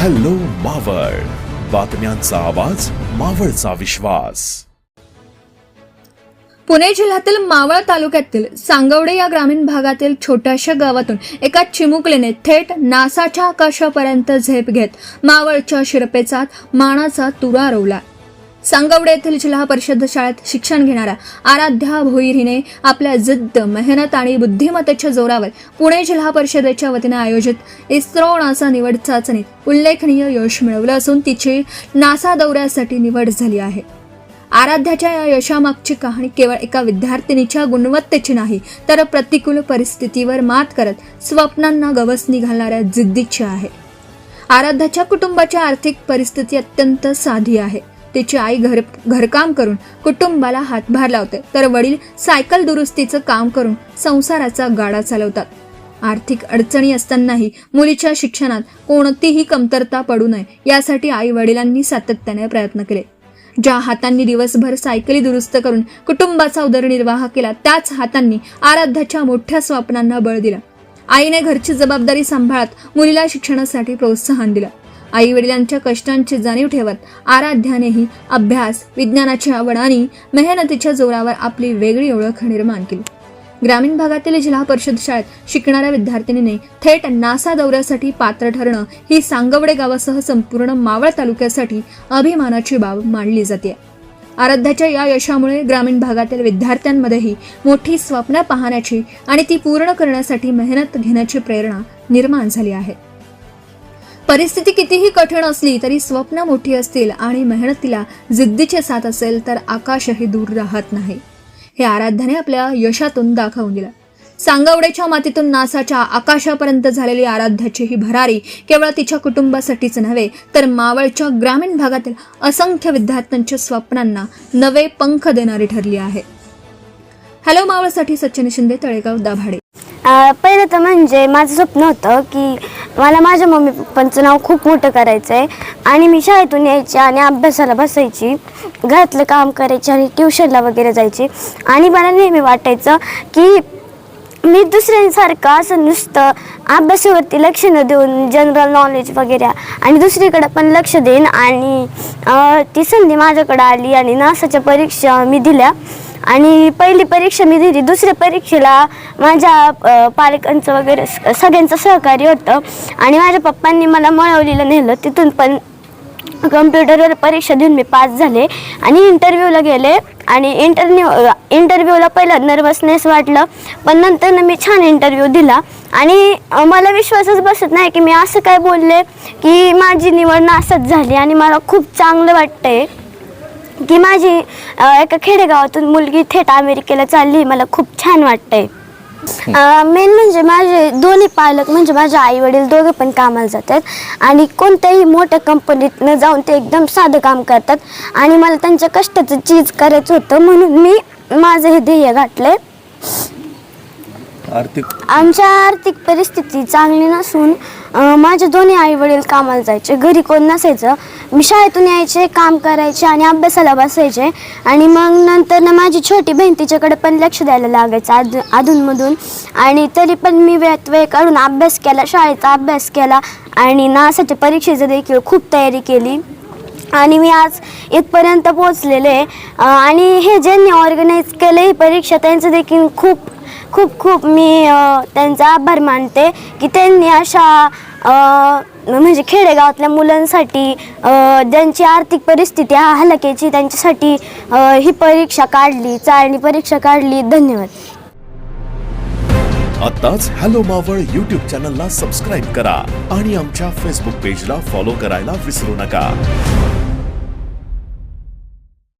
Hello Maval, बातम्यांचा आवाज, मावळचा विश्वास. पुणे जिल्ह्यातील मावळ तालुक्यातील सांगवडे या ग्रामीण भागातील छोट्याशा गावातून एका चिमुकलीने थेट नासाच्या आकाशापर्यंत झेप घेत मावळच्या शिरपेचात मानाचा तुरा रोवला. सांगवडे येथील जिल्हा परिषद शाळेत शिक्षण घेणाऱ्या आराध्या भोईर हिने आपल्या जिद्द, मेहनत आणि बुद्धिमत्तेच्या जोरावर पुणे जिल्हा परिषदेच्या वतीने आयोजित इस्रो नासा निवड चाचणीत उल्लेखनीय यश मिळवलं असून तिची नासा दौऱ्यासाठी निवड झाली आहे. आराध्याच्या या यशामागची कहाणी केवळ एका विद्यार्थिनीच्या गुणवत्तेची नाही, तर प्रतिकूल परिस्थितीवर मात करत स्वप्नांना गवसणी घालणाऱ्या जिद्दीची आहे. आराध्याच्या कुटुंबाची आर्थिक परिस्थिती अत्यंत साधी आहे. तिची आई घरकाम करून कुटुंबाला हातभार लावते, तर वडील सायकल दुरुस्तीचं काम करून संसाराचा गाडा चालवतात. आर्थिक अडचणी असतानाही मुलीच्या शिक्षणात कोणतीही कमतरता पडू नये यासाठी आई वडिलांनी सातत्याने प्रयत्न केले. ज्या हातांनी दिवसभर सायकली दुरुस्त करून कुटुंबाचा उदरनिर्वाह केला, त्याच हातांनी आराध्याच्या मोठ्या स्वप्नांना बळ दिलं. आईने घरची जबाबदारी सांभाळत मुलीला शिक्षणासाठी प्रोत्साहन दिलं. आई वडिलांच्या कष्टांची जाणीव ठेवत आराध्यानेही अभ्यास, विज्ञानाची आवड आणि मेहनतीच्या जोरावर आपली वेगळी ओळख निर्माण केली. ग्रामीण भागातील जिल्हा परिषद शाळेत शिकणाऱ्या विद्यार्थिनीने थेट नासा दौऱ्यासाठी पात्र ठरणं ही सांगवडे गावासह संपूर्ण मावळ तालुक्यासाठी अभिमानाची बाब मानली जाते. आराध्याच्या या यशामुळे ग्रामीण भागातील विद्यार्थ्यांमध्येही मोठी स्वप्न पाहण्याची आणि ती पूर्ण करण्यासाठी मेहनत घेण्याची प्रेरणा निर्माण झाली आहे. परिस्थिती कितीही कठीण असली तरी स्वप्न मोठी असतील आणि मेहनतीला जिद्दीचे साथ असेल तर आकाशही दूर राहत नाही, हे आराध्याने आपल्या यशातून दाखवून दिलं. सांगवडेच्या मातीतून नासाच्या आकाशापर्यंत झालेली आराध्याची ही भरारी केवळ तिच्या कुटुंबासाठीच नव्हे, तर मावळच्या ग्रामीण भागातील असंख्य विद्यार्थ्यांच्या स्वप्नांना नवे पंख देणारी ठरली आहे. हॅलो मावळसाठी सचिन शिंदे, तळेगाव, दाभाडे. पहिलं तर म्हणजे माझं स्वप्न होतं की मला माझ्या मम्मी पप्पांचं नाव खूप मोठं करायचं आहे आणि मी शाळेतून यायची आणि अभ्यासाला बसायची, घरातलं काम करायची आणि ट्युशनला वगैरे जायची. आणि मला नेहमी वाटायचं की मी दुसऱ्यांसारखं असं नुसतं अभ्यासावरती लक्ष न देऊन जनरल नॉलेज वगैरे आणि दुसरीकडे पण लक्ष देईन. आणि ती संधी माझ्याकडे आली आणि नासाच्या परीक्षा मी दिल्या आणि पहिली परीक्षा मी दिली. दुसऱ्या परीक्षेला माझ्या पालकांचं वगैरे सगळ्यांचं सहकार्य होतं आणि माझ्या पप्पांनी मला मळवलीला नेलं. तिथून पण कम्प्युटरवर परीक्षा देऊन मी पास झाले आणि इंटरव्ह्यूला गेले. आणि इंटरव्ह्यूला पहिला नर्वसनेस वाटलं, पण नंतर मी छान इंटरव्ह्यू दिला आणि मला विश्वासच बसत नाही की मी असं काय बोलले की माझी निवड नासात झाली. आणि मला खूप चांगलं वाटतंय की माझी एका खेडेगावातून मुलगी थेट अमेरिकेला चालली. मला खूप छान वाटतंय. मेन म्हणजे माझे दोन्ही पालक म्हणजे माझे आई वडील दोघे पण कामाला जातात आणि कोणत्याही मोठ्या कंपनीत न जाऊन ते एकदम साधं काम करतात आणि मला त्यांच्या कष्टाचं चीज करायचं होतं, म्हणून मी माझं हे ध्येय गाठलंय. आमच्या आर्थिक परिस्थिती चांगली नसून माझे दोन्ही आई वडील कामाला जायचे, घरी कोण नसायचं. मी शाळेतून यायचे, काम करायचे आणि अभ्यासाला बसायचे. आणि मग नंतर माझी छोटी बहीण तिच्याकडे पण लक्ष द्यायला लागायचं अधूनमधून. आणि तरी पण मी वेळ काढून अभ्यास केला, शाळेचा अभ्यास केला आणि नासाच्या परीक्षेचं देखील खूप तयारी केली आणि मी आज इथपर्यंत पोहोचलेले. आणि हे ज्यांनी ऑर्गनाईज केलं ही परीक्षा त्यांचं देखील खूप खूप खूप मी त्यांचा आभार मानते की त्यांनी अशा म्हणजे खेडेगावातल्या मुलांसाठी ज्यांची आर्थिक परिस्थिती हलाखीची त्यांच्यासाठी ही परीक्षा काढली, चाळणी परीक्षा काढली. धन्यवाद. आताच हॅलो मावळ YouTube चॅनलला सबस्क्राईब करा आणि आमच्या फेसबुक पेजला फॉलो करायला विसरू नका.